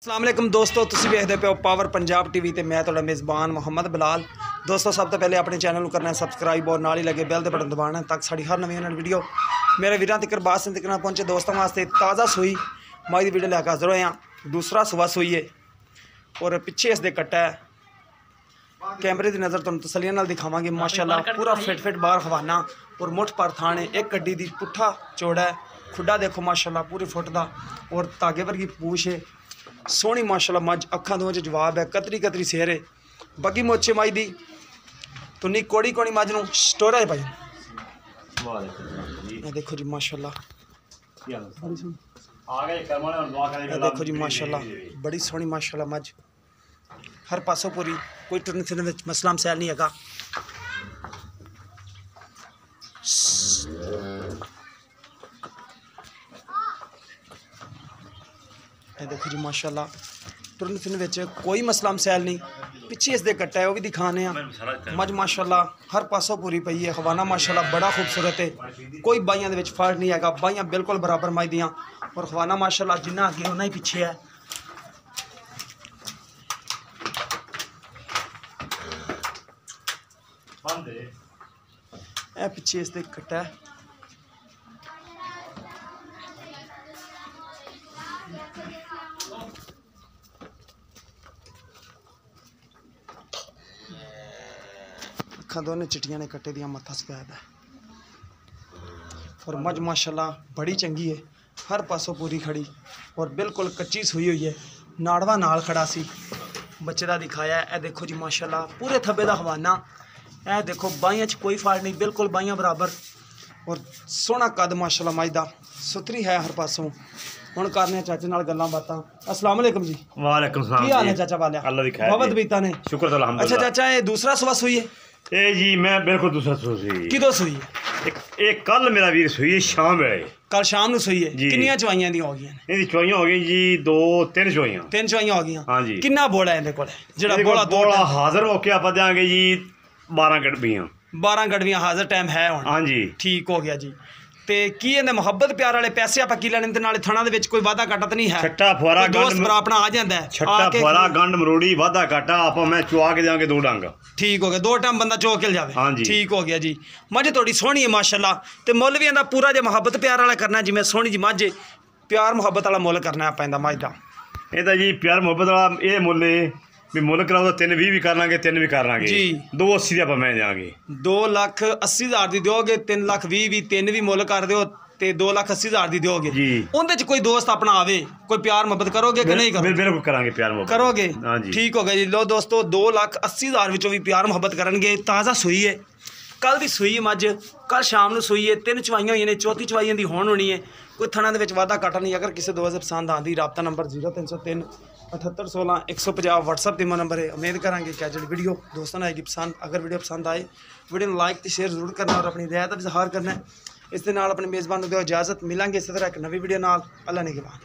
अस्सलाम वालेकुम दोस्तों, तुसीं वेखदे पे हो पावर पंजाब टीवी ते मैं तुहाडा मेज़बान मोहम्मद बिलाल। दोस्तों सब तो पहले अपने चैनल को करना है सबसक्राइब और नाल ही लगे बैल दे बटन दबाना है ताकि साड़ी हर नवी वीडियो मेरे वीरां तक बास तक ना पहुंचे। दोस्तों वास्ते ताज़ा सूई माई दी वीडियो लैके हाज़र होए हैं। दूसरा सुबह सूई है और पिछे इसके कट्टा है। कैमरे की नज़र तुहानूं तसल्ली नाल दिखावांगे। माशाअल्लाह पूरा फिट बाहर हवाना और मुठ पर थान है। एक गड्डी दी पुट्ठा चौड़ा है, खुड्डा देखो माशाअल्लाह पूरी फुट दा और धागे वर्गी पूछ है। सोहनी माशाअल्लाह मझ, अखा दोवें च जवाब है, कतरी कतरी सेर है, बगी मोचे माई दी तुन्नी कोड़ी कोड़ी मझ नूं स्टोरा है भाई। देखो जी माशाअल्लाह, देखो जी माशाअल्लाह बड़ी सोहनी माशाअल्लाह मझ, हर पासों पूरी, कोई टुरन फिरन में मसला मसैल नहीं है। देखो जी माशाअल्लाह टुरन फिरन में कोई मसला मसैल नहीं। पिछे इसके कट्टा है वह भी दिखाने मझ माशाअल्लाह हर पासों पूरी पई है। हवाना माशाअल्लाह बड़ा खूबसूरत है, कोई बाइयां दे विच फर्क नहीं है, बाइयां बिल्कुल बराबर मझ दियां और हवाना माशाअल्लाह जिन्ना अगे उन्ना ही पिछे है। ए पिछे इसके कट्टा है। अखा दोनों चिट्टियां ने कट्टे दियां, मत्था सफेद है और मझ माशाअल्लाह बड़ी चंगी है, हर पासों पूरी खड़ी और बिल्कुल कच्ची सूई हुई है। नाड़वा नाल खड़ा सी बच्चे का दिखाया है। देखो जी माशाअल्लाह पूरे थब्बे का हवाना, ए देखो बाइयां च कोई फर्क नहीं, बिल्कुल बाइयां बराबर और सोहना कद माशाअल्लाह मझ दा, सुथरी है हर पासों। हुण करने चाचे नाल गल्लां बातां। अस्सलाम वालेकुम जी। वालेकुम सलाम। की हाल है चाचा वालिया? अल्लाह दी खैर बहुत बीता ने, शुक्र तो अल्हम्दुलिल्लाह। अच्छा चाचा ये दूसरा सुबह सूई है? ए जी मैं बिल्कुल दूसरा सूई। किदों सूई है? एक कल मेरा वीर सूई शाम वेले, कल शाम नूं सूई है। जी। किन्नियां चवाइयां दी हो गईयां ने? ਇਹਦੀ ਚਵਾਈਆਂ ਹੋ ਗਈ ਜੀ 2-3 ਚਵਾਈਆਂ। 3 चवाइयां हो गईयां। हाँ जी। किन्ना बोला है इहदे कोल? जेड़ा ਇਹਦੇ बोला ਕੋਲ दो ਬੋਲਾ ਹਾਜ਼ਰ ਹੋ ਕੇ ਆਪਾਂ ਦਿਆਂਗੇ ਜੀ 12 ਗੜਬੀਆਂ। 12 गड़वियां हाजिर टाइम है हुण। हाँ जी। ठीक हो गया जी। ते की इहदे मुहब्बत प्यार वाले पैसे आपां की लैणे ते नाले थणा दे विच कोई वादा घाटा तो नहीं है? ਛੱਟਾ ਫੁਆਰਾ कोई दोस्त ਗੰਡ भरा अपना आ जांदा है ਛੱਟਾ आके- ਫੁਆਰਾ ਗੰਡ ਮਰੋੜੀ ਵਾਧਾ ਘਾਟਾ ਆਪਾਂ ਮੈਂ ਚਵਾ ਕੇ ਦਿਆਂਗੇ 2 ਡੰਗ। ठीक हो गया, 2 टाइम बंदा चो के जावे। हाँ जी। ठीक हो गया जी। मझ थोड़ी सोहनी है माशाअल्लाह ते मुल भी इहदा पूरा जे मुहब्बत प्यार वाला करना, जिवें सोहनी जी मझ प्यार मुहब्बत वाला मुल करना आपां इहदा मझ दा। ਇਹਦਾ ਜੀ ਪਿਆਰ ਮੁਹੱਬਤ ਵਾਲਾ ਇਹ ਮੁੱਲ ਏ ਵੀ ਮੁੱਲ ਕਰਾਓ ਤਾਂ 320 ਵੀ ਕਰ ਲਾਂਗੇ, 3 ਵੀ ਕਰ ਲਾਂਗੇ ਜੀ। 280 ਦੇ ਆਪਾਂ ਮੈਂ ਦਿਆਂਗੇ। 2,80,000 ਦੀ ਦਿਓਗੇ, 3,20,000 ਵੀ 3 ਵੀ ਮੁੱਲ ਕਰ ਦਿਓ ਤੇ 2,80,000 ਦੀ ਦਿਓਗੇ जी। ਉਹਦੇ ਚ ਕੋਈ ਦੋਸਤ ਆਪਣਾ ਆਵੇ, ਕੋਈ ਪਿਆਰ ਮੁਹੱਬਤ ਕਰੋਗੇ ਕਿ ਨਹੀਂ ਕਰੋਗੇ? ਬਿਲਕੁਲ ਕਰਾਂਗੇ ਪਿਆਰ ਮੁਹੱਬਤ करोगे? हाँ जी। ठीक हो गया जी। लो दोस्तों 2,80,000 विचों भी प्यार मुहब्बत करनगे। ताज़ा सूई है, कल दी सूई मझ, कल शाम नूं सूई है। 3 चवाइयां हुई ने, चौथी चवाइयां दी होण होनी है। कोई थणा दे विच वाधा घाटा नहीं। अगर किसी दोस्त पसंद आंदी राबता नंबर 0303 7816 150 व्हाट्सअप ते नंबर है। उम्मीद करांगे कि अज वीडियो दोस्तों ने आएगी पसंद। अगर वीडियो पसंद आए वीडियो को लाइक तो शेयर जरूर करना और अपनी राय का इजहार करना है। इस दे नाल अपने मेज़बान नूं दिओ इजाज़त। मिलांगे इस तरह एक नवी वीडियो नाल। अल्लाह ने के बाद।